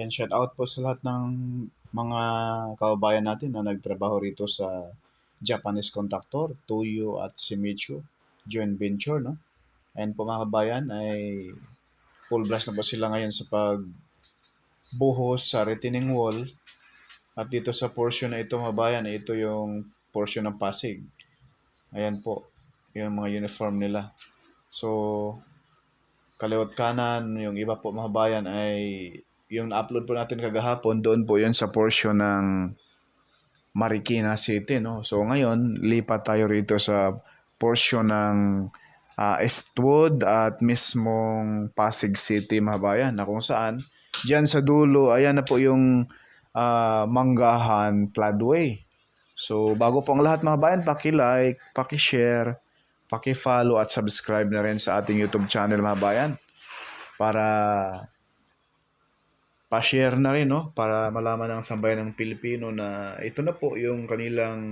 Ayan, shout out po sa lahat ng mga kababayan natin na nagtrabaho rito sa Japanese Contractor, Toyo at Shimizu joint venture, no? Ayan po mga kababayan, ay full blast na po sila ngayon sa pagbuhos sa retaining wall. At dito sa portion na ito mga kababayan, ito yung portion ng Pasig. Ayan po, yung mga uniform nila. So, kaliwat kanan, yung iba po mga kababayan ay yung upload po natin kagahapon, doon po yun sa portion ng Marikina City, no? So ngayon, lipat tayo rito sa portion ng Eastwood at mismong Pasig City, mga bayan, na kung saan, dyan sa dulo, ayan na po yung Manggahan Floodway. So bago po ang lahat mga bayan, paki-like, paki-share, paki-follow at subscribe na rin sa ating YouTube channel mga bayan para pa-share na rin, no? Para malaman ng sambayan ng Pilipino na ito na po yung kanilang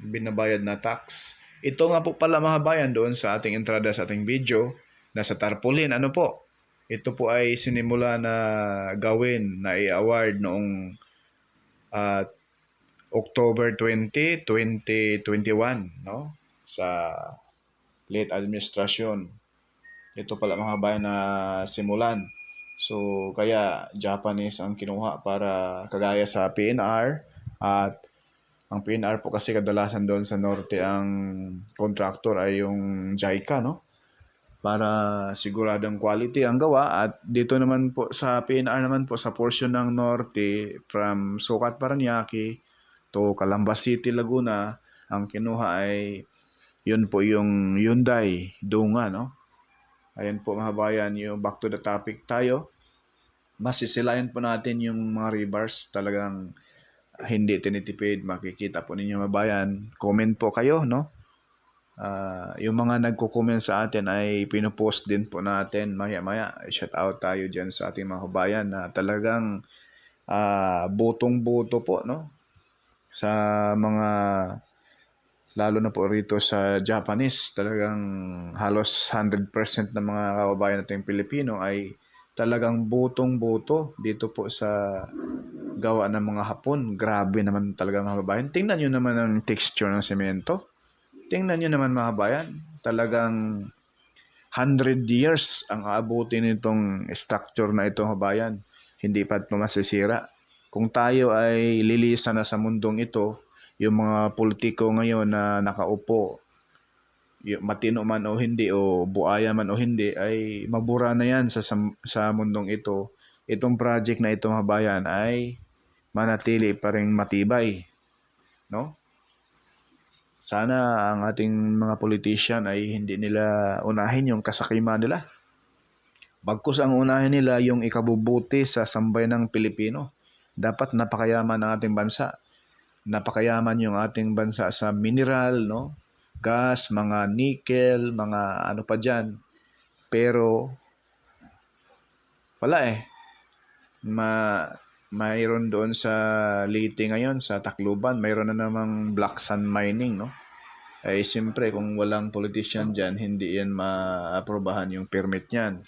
binabayad na tax. Ito nga po pala mga bayan doon sa ating entrada sa ating video na sa tarpaulin. Ano po? Ito po ay sinimula na gawin na i-award noong October 20, 2021, no? Sa late administration. Ito pala mga bayan na simulan. So, kaya Japanese ang kinuha para kagaya sa PNR, at ang PNR po kasi kadalasan doon sa norte ang contractor ay yung JICA, no? Para siguradong quality ang gawa. At dito naman po sa PNR naman po sa portion ng norte from Sucat, Parañaque to Calamba City, Laguna, ang kinuha ay yun po yung Hyundai Dunga, no? Ayan po mga bayan, yung back to the topic tayo. Masisilayan po natin yung mga rebars, talagang hindi tinitipid. Makikita po ninyo mga bayan. Comment po kayo, no? Yung mga nagko-comment sa atin ay pinupost din po natin maya-maya. Shout out tayo dyan sa ating mga kabayan na talagang butong-buto po, no? Sa mga lalo na po rito sa Japanese, talagang halos 100% ng mga kababayan nating Pilipino ay talagang butong-buto dito po sa gawa ng mga Hapon. Grabe naman talaga mga kababayan. Tingnan nyo naman ang texture ng semento. Tingnan nyo naman mga kababayan. Talagang 100 years ang aabutin nitong structure na ito mga kababayan. Hindi pa ito masisira. Kung tayo ay lilisan na sa mundong ito, yung mga politiko ngayon na nakaupo, matino man o hindi, o buaya man o hindi, ay mabura na yan sa mundong ito. Itong project na ito mga bayan ay manatili pa rin matibay, no? Sana ang ating mga politician ay hindi nila unahin yung kasakiman nila. Bagkus ang unahin nila yung ikabubuti sa sambayan ng Pilipino. Dapat napakayaman ng ating bansa. Napakayaman yung ating bansa sa mineral, no? Gas, mga nickel, mga ano pa dyan. Pero, wala eh. Mayroon doon sa Leyte ngayon, sa Tacloban, mayroon na namang black sand mining, no? Eh, siyempre, kung walang politician dyan, hindi yan maaprobahan yung permit niyan.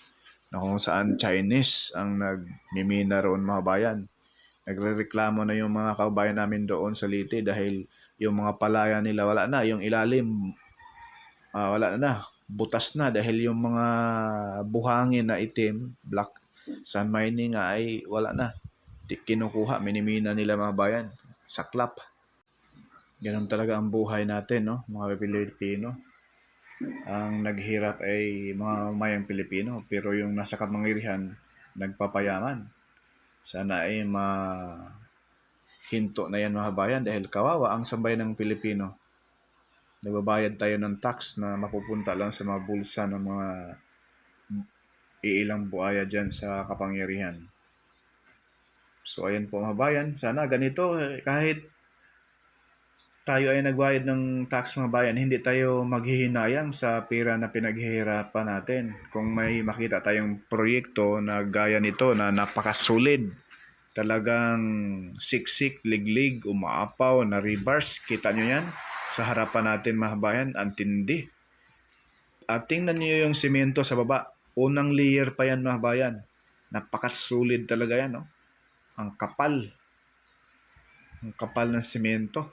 Na kung saan Chinese ang nagmimina roon mga bayan. Nagrereklamo na yung mga kababayan namin doon sa Leyte dahil yung mga palaya nila wala na, yung ilalim wala na, butas na dahil yung mga buhangin na itim, black sand mining ay wala na. Kinukuha, minimina nila mga bayan, saklap. Ganun talaga ang buhay natin, no? Mga Pilipino. Ang naghirap ay mga mayang Pilipino, pero yung nasa kamangyarihan nagpapayaman. Sana ay hinto na yan mga bayan dahil kawawa ang sambayan ng Pilipino. Nagbabayad tayo ng tax na mapupunta lang sa mga bulsa ng mga iilang buaya dyan sa kapangyarihan. So ayan po mga bayan, sana ganito, kahit tayo ay nagbayad ng tax mga bayan, hindi tayo maghihinayang sa pera na pinaghihirapan natin. Kung may makita tayong proyekto na gaya nito na napakasulit, talagang siksik, liglig, umaapaw, na reverse. Kita nyo yan? Sa harapan natin mga bayan, ang tindi. At tingnan nyo yung simento sa baba. Unang layer pa yan mga bayan. Napakasulit talaga yan, no? Ang kapal. Ang kapal ng simento.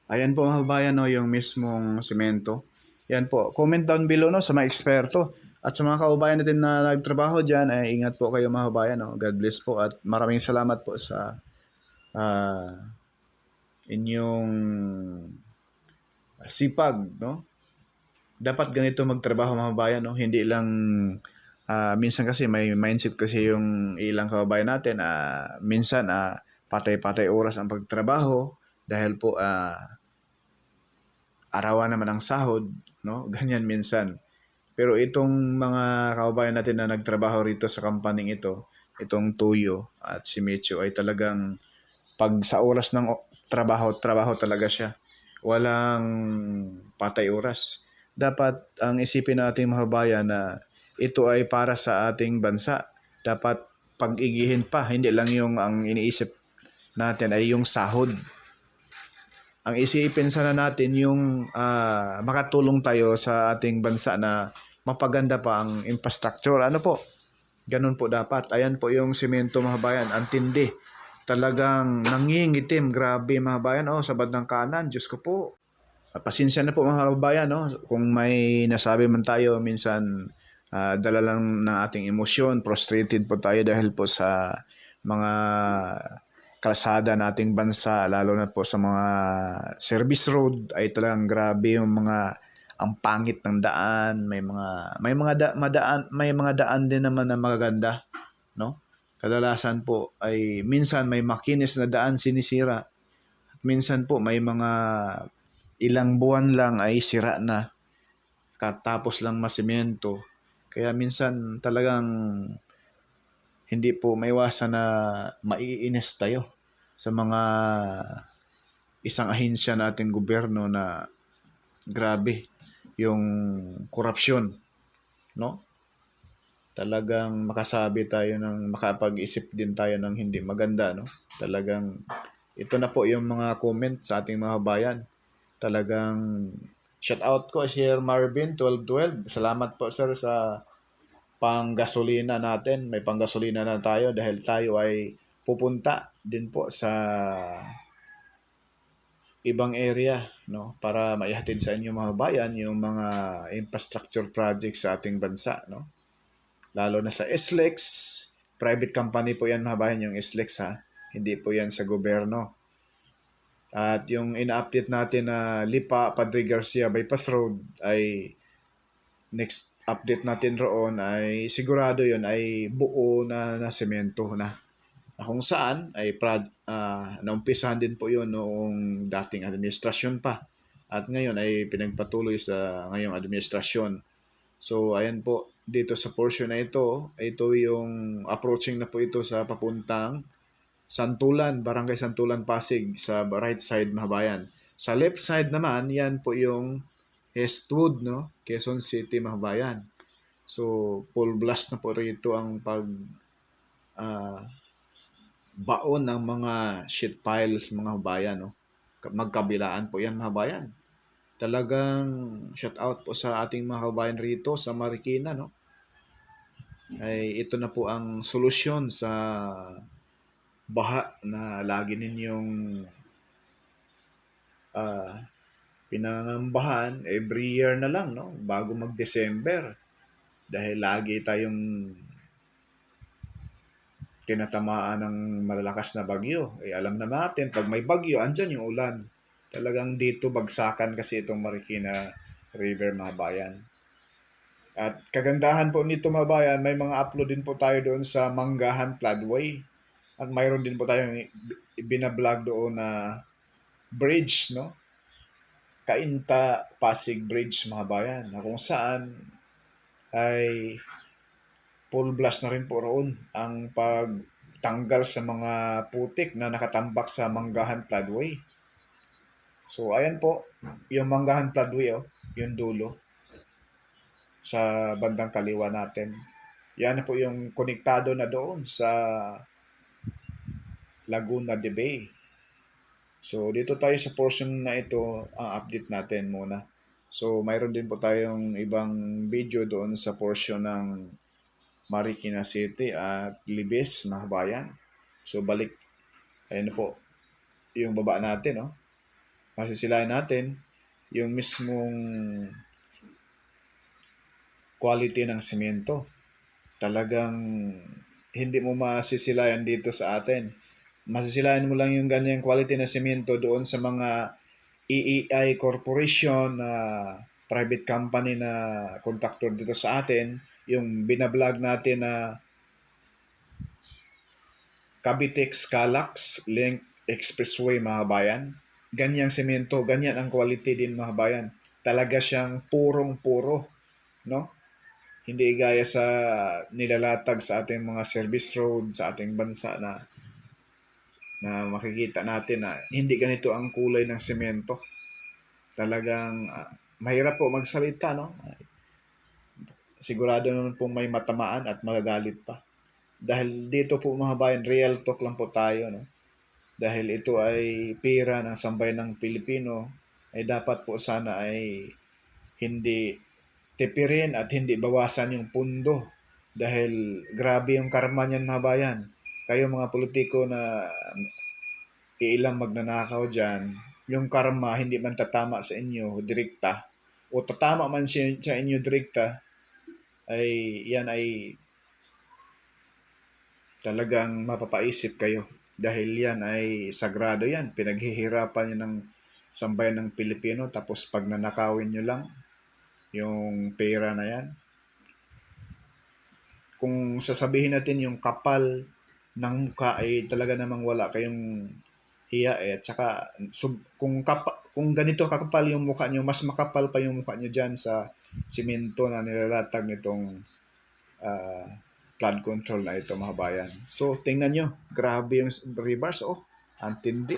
Ayan po mga kabayan, no, yung mismong semento. Yan po. Comment down below, no, sa mga eksperto. At sa mga kababayan natin na nagtrabaho dyan, ay ingat po kayo mga kabayan. No? God bless po at maraming salamat po sa inyong sipag. No? Dapat ganito magtrabaho mga kabayan. No? Hindi lang, minsan kasi may mindset kasi yung ilang kababayan natin. Minsan patay-patay oras ang pagtrabaho dahil po arawan naman ang sahod, no? Ganyan minsan. Pero itong mga kababayan natin na nagtrabaho rito sa company ito, itong Tuyo at si Micho ay talagang pag sa oras ng trabaho talaga siya. Walang patay oras. Dapat ang isipin natin mga kababayan na ito ay para sa ating bansa. Dapat pag-igihin pa, hindi lang yung ang iniisip natin ay yung sahod. Ang isipin sana natin yung makatulong tayo sa ating bansa na mapaganda pa ang infrastructure. Ano po? Ganun po dapat. Ayan po yung simento mga bayan. Ang tindi. Talagang nangingitim. Grabe mga bayan. Sa bandang kanan. Diyos ko po. Pasensya na po mga bayan. Kung may nasabi man tayo, minsan dala lang ng ating emosyon. Frustrated po tayo dahil po sa mga kalsada nating bansa, lalo na po sa mga service road ay talagang grabe yung mga ang pangit ng daan, may mga daan din naman na magaganda, no? Kadalasan po ay minsan may makinis na daan sinisira. At minsan po may mga ilang buwan lang ay sira na. Katapos lang masemento. Kaya minsan talagang hindi po maiwasan na maiinis tayo sa mga isang ahensya nating gobyerno na grabe yung korupsyon, no? Talagang makapag-isip din tayo ng hindi maganda, no? Talagang ito na po yung mga comment sa ating mga bayan. Talagang shout out ko Sir Marvin 1212. Salamat po sir sa panggasolina natin. May panggasolina na tayo dahil tayo ay pupunta din po sa ibang area, no, para maihatid sa inyo mga bayan yung mga infrastructure projects sa ating bansa, no. Lalo na sa SLEX, private company po yan mga bayan, yung SLEX ha. Hindi po yan sa gobyerno. At yung ina-update natin na Lipa Padre Garcia Bypass Road ay next update natin roon ay sigurado yun ay buo na semento na kung saan ay naumpisahan din po yun noong dating administrasyon pa at ngayon ay pinagpatuloy sa ngayong administrasyon. So ayan po, dito sa portion na ito yung approaching na po ito sa papuntang Santulan, Barangay Santulan, Pasig sa right side mga kabayan. Sa left side naman, yan po yung Eastwood, no? Quezon City mga kabayan. So, full blast na po rito ang ah, baon ng mga shit piles mga kabayan, no? Magkabilaan po yan mga kabayan. Talagang shout out po sa ating mga kabayan rito sa Marikina, no? Ay ito na po ang solusyon sa baha na lagi ninyong pinangambahan every year na lang, no? Bago mag-December. Dahil lagi tayong tinatamaan ng malalakas na bagyo. Alam na natin, pag may bagyo, andyan yung ulan. Talagang dito bagsakan kasi itong Marikina River mga bayan. At kagandahan po nito mga bayan, may mga upload din po tayo doon sa Manggahan Floodway. At mayroon din po tayong binablog doon na bridge, no? Cainta Pasig Bridge mga bayan, na kung saan ay full blast na rin po roon ang pagtanggal sa mga putik na nakatambak sa Manggahan Floodway. So ayan po, yung Manggahan Floodway, yung dulo sa bandang kaliwa natin. Yan na po yung konektado na doon sa Laguna de Bay. So, dito tayo sa portion na ito, ang update natin muna. So, mayroon din po tayong ibang video doon sa portion ng Marikina City at Libis, mga kabayan. So, balik. Ayun na po, yung baba natin, no? Masisilayan natin yung mismong quality ng semento. Talagang hindi mo masisilayan dito sa atin. Masisilayan mo lang yung ganyang quality na semento doon sa mga EEI Corporation na private company na contractor dito sa atin. Yung binablog natin na Cavitex Calax Link Expressway mga bayan. Ganyang semento, ganyan ang quality din mga bayan. Talaga siyang purong-puro, no? Hindi gaya sa nilalatag sa ating mga service road sa ating bansa na makikita natin na hindi ganito ang kulay ng semento. Talagang mahirap po magsalita, no? Sigurado naman pong may matamaan at magagalit pa. Dahil dito po mga bayan, real talk lang po tayo, no? Dahil ito ay pera ng sambayan ng Pilipino, ay dapat po sana ay hindi tipirin at hindi bawasan yung pundo. Dahil grabe yung karma niyan mga bayan. Kayo mga politiko na ilang magnanakaw dyan, yung karma hindi man tatama sa inyo direkta o tatama man sa inyo direkta, ay yan ay talagang mapapaisip kayo. Dahil yan ay sagrado yan. Pinaghihirapan nyo ng sambayan ng Pilipino tapos pag nanakawin nyo lang yung pera na yan. Kung sasabihin natin yung kapal ng mukha ay talaga namang wala kayong hiya at saka kung ganito kakapal yung mukha nyo, mas makapal pa yung mukha nyo dyan sa simento na nilalatag nitong flood control na ito mga bayan. So tingnan nyo, grabe yung rebars, antindi.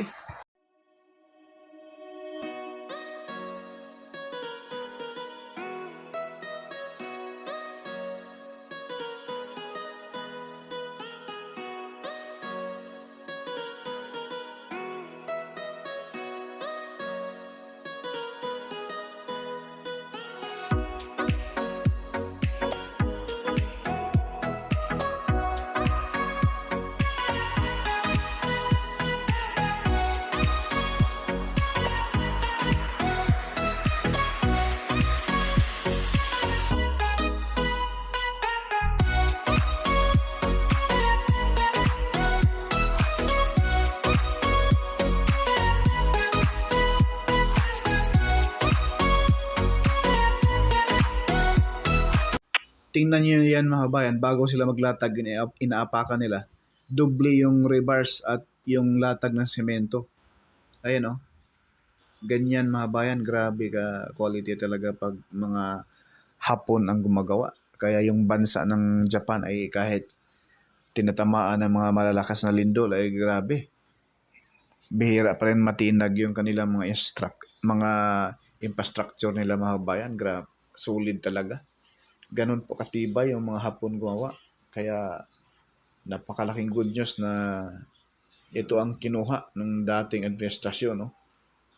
Tingnan nyo yan mga bayan, bago sila maglatag, inaapakan nila. Doble yung rebars at yung latag ng semento. Ayan ganyan mga bayan, grabe ka quality talaga pag mga Hapon ang gumagawa. Kaya yung bansa ng Japan ay kahit tinatamaan ng mga malalakas na lindol ay grabe. Bihira pa rin matinag yung kanilang mga infrastructure nila mga bayan. Grabe, solid talaga. Ganun po katibay yung mga Hapon gumawa. Kaya napakalaking good news na ito ang kinuha ng dating administrasyon, no?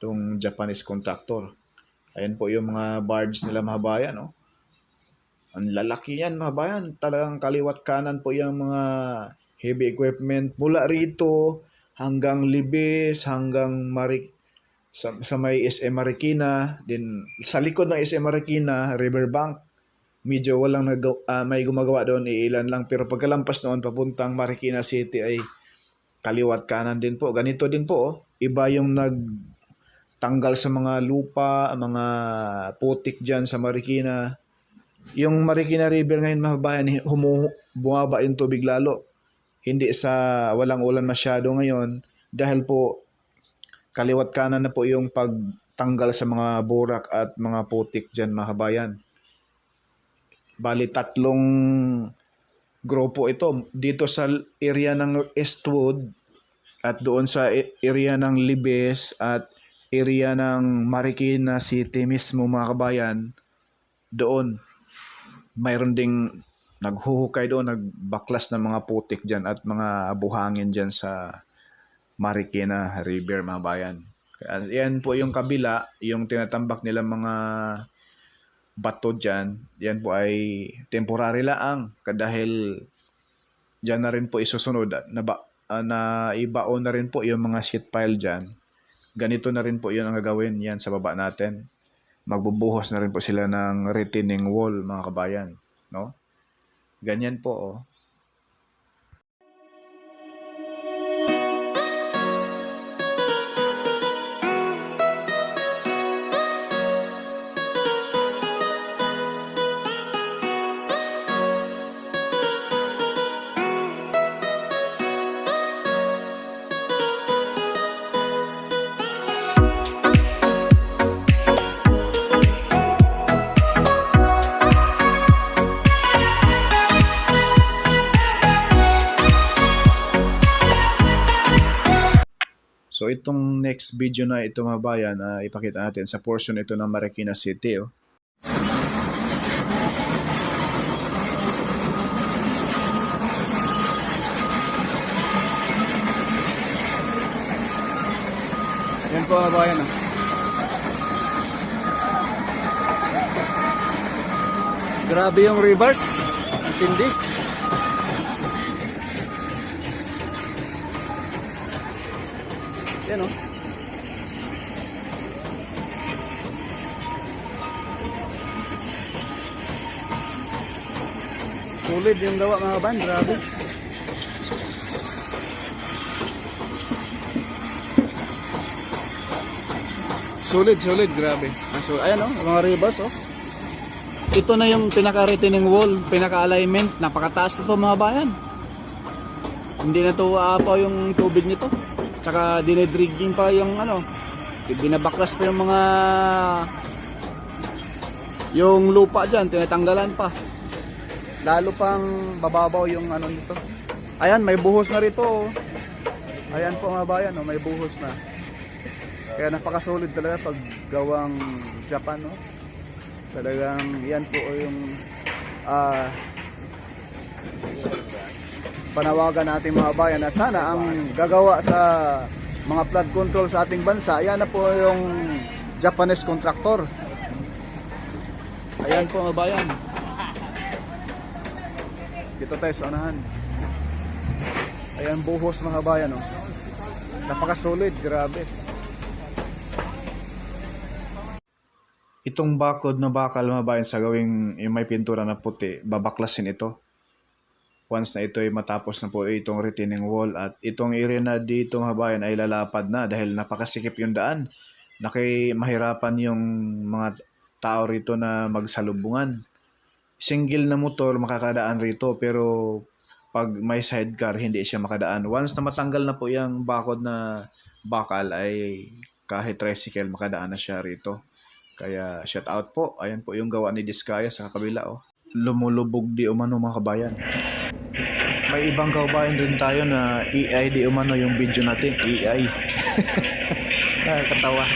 Itong Japanese contractor. Ayan po yung mga barge nila mga bayan, no? Ang lalaki yan mga bayan. Talagang kaliwat kanan po yung mga heavy equipment mula rito hanggang Libis, hanggang sa may SM Marikina. Din sa likod ng SM Marikina, Riverbank, medyo walang may gumagawa doon, ilan lang. Pero pagkalampas noon, papuntang Marikina City ay kaliwat kanan din po. Ganito din po, oh. Iba yung nagtanggal sa mga lupa, mga putik dyan sa Marikina. Yung Marikina River ngayon mga bayan, bumaba yung tubig lalo. Hindi sa walang ulan masyado ngayon dahil po kaliwat kanan na po yung pagtanggal sa mga burak at mga putik dyan mga bayan. Bali 3 grupo ito. Dito sa area ng Eastwood at doon sa area ng Libes at area ng Marikina City mismo mga kabayan, doon mayroon ding naghuhukay doon, nagbaklas ng mga putik dyan at mga buhangin dyan sa Marikina River mga bayan. Kaya yan po yung kabila, yung tinatambak nila mga bato dyan, yan po ay temporary lang dahil dyan na rin po isusunod na ibaon na rin po yung mga sheet pile dyan. Ganito na rin po yun ang gagawin yan sa baba natin. Magbubuhos na rin po sila ng retaining wall mga kabayan, no? Ganyan po, oh. So itong next video na ito mga bayan, ipakita natin sa portion ito ng Marikina City. Oh. Yan po mga bayan. Grabe yung reverse. Ang tindi. Yan, oh. Sulit yung gawa mga ban, grabe. Sulit, grabe. So, ayan, oh, mga rebars, oh. Ito na yung pinaka-retaining wall, pinaka-alignment, napakataas na to mga bayan. Hindi na to aapaw yung tubig nito. Tsaka dinedrigging pa yung binabaklas pa yung lupa dyan, tinatanggalan pa. Lalo pang bababaw yung nito. Ayan, may buhos na rito, oh. Ayan po mga bayan, oh, may buhos na. Kaya napakasolid talaga pag gawang Japan, no? Talagang yan po yung panawagan natin mga bayan na sana ang gagawa sa mga flood control sa ating bansa, yan na po yung Japanese contractor. Ayan po mga bayan. Dito tayo sa unahan. Ayan buhos mga bayan, oh. Napakasolid, grabe. Itong bakod na bakal mga bayan sa gawing yung may pintura na puti, babaklasin ito. Once na ito ay matapos na po itong retaining wall at itong area na dito mga bayan ay lalapad na dahil napakasikip yung daan. Mahirapan yung mga tao rito na magsalubungan. Single na motor makakadaan rito pero pag may sidecar hindi siya makadaan. Once na matanggal na po yung bakod na bakal ay kahit tricycle makadaan na siya rito. Kaya shout out po. Ayan po yung gawa ni Diskaya sa kabila, oh. lumulubog di umano mga kabayan. May ibang kabayan rin tayo na AI di umano yung video natin, AI. Nakakatawa.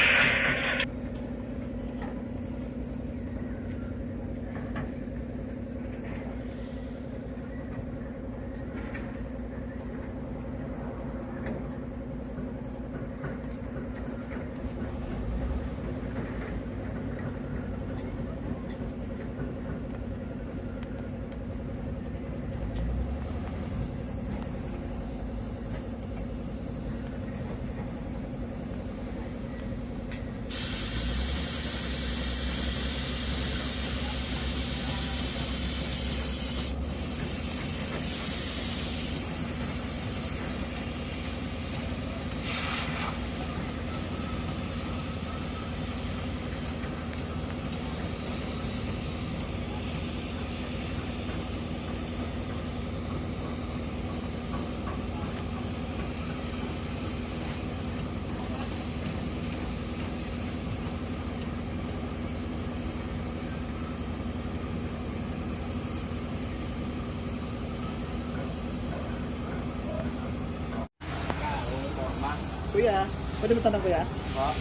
Kuya, pwede mo tanong kuya?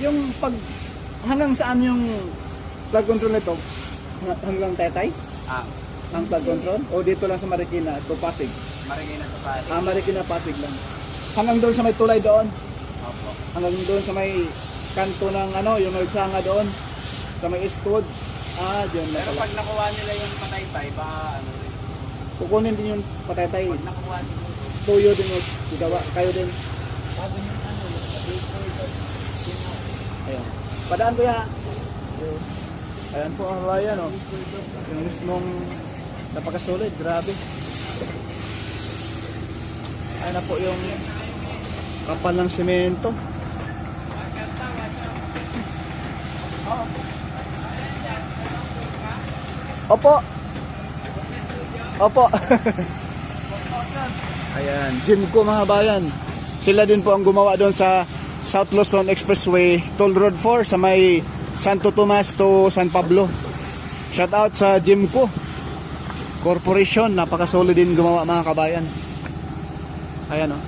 Yung pag hanggang saan yung plug control nito? Hanggang Taytay? Ang plug control? O dito lang sa Marikina, ito Pasig? Marikina sa Pasig. Marikina, Pasig lang. Hanggang doon sa may tulay doon? Opo. Hanggang doon sa may kanto ng yung nagsanga doon? Sa may Eastwood? Diyan na Pero pala. pag nakuha nila yung patay-tay, baka ano rin. Kukunin din yung Pataytay. Pag nakuha nila ito, Tuyo din yung gawa. Kayo din. bago yung ano, Ayun. Padaan kuya. Ayan po ang bayan, oh. Yung mismong napakasolid, grabe. Ayan na po yung kapal ng semento. Opo. Opo. Ayan, Jimco mga bayan. Sila din po ang gumawa doon sa South Luzon Expressway, Toll Road 4 sa may Santo Tomas to San Pablo. Shout out sa Jimco Corporation, napakasolid din gumawa mga kabayan. Ayan, oh.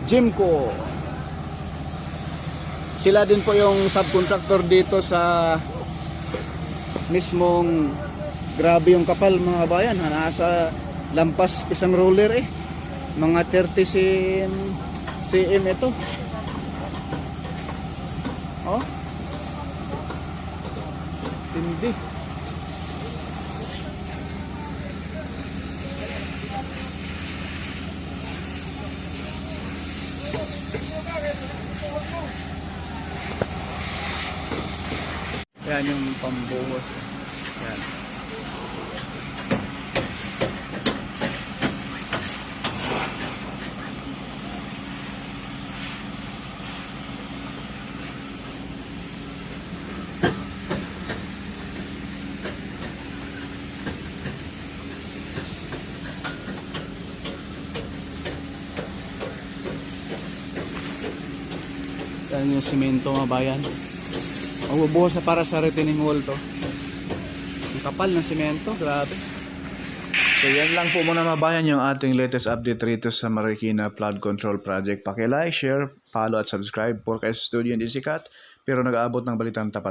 Jimco. Sila din po yung subcontractor dito sa mismong, grabe yung kapal mga kabayan. Nasa lampas isang roller eh. Mga 30 cm ito. Oh. Hindi. Yan yung pambuhos. Yan. Yan yung simento mga bayan. Mabubuhos na para sa retaining wall to. Ang kapal ng simento, grabe. So yan lang po muna mabayan yung ating latest update rito sa Marikina Flood Control Project. Paki-like, share, follow at subscribe. Podcast Studio hindi sikat pero nag-aabot ng balitang tapat.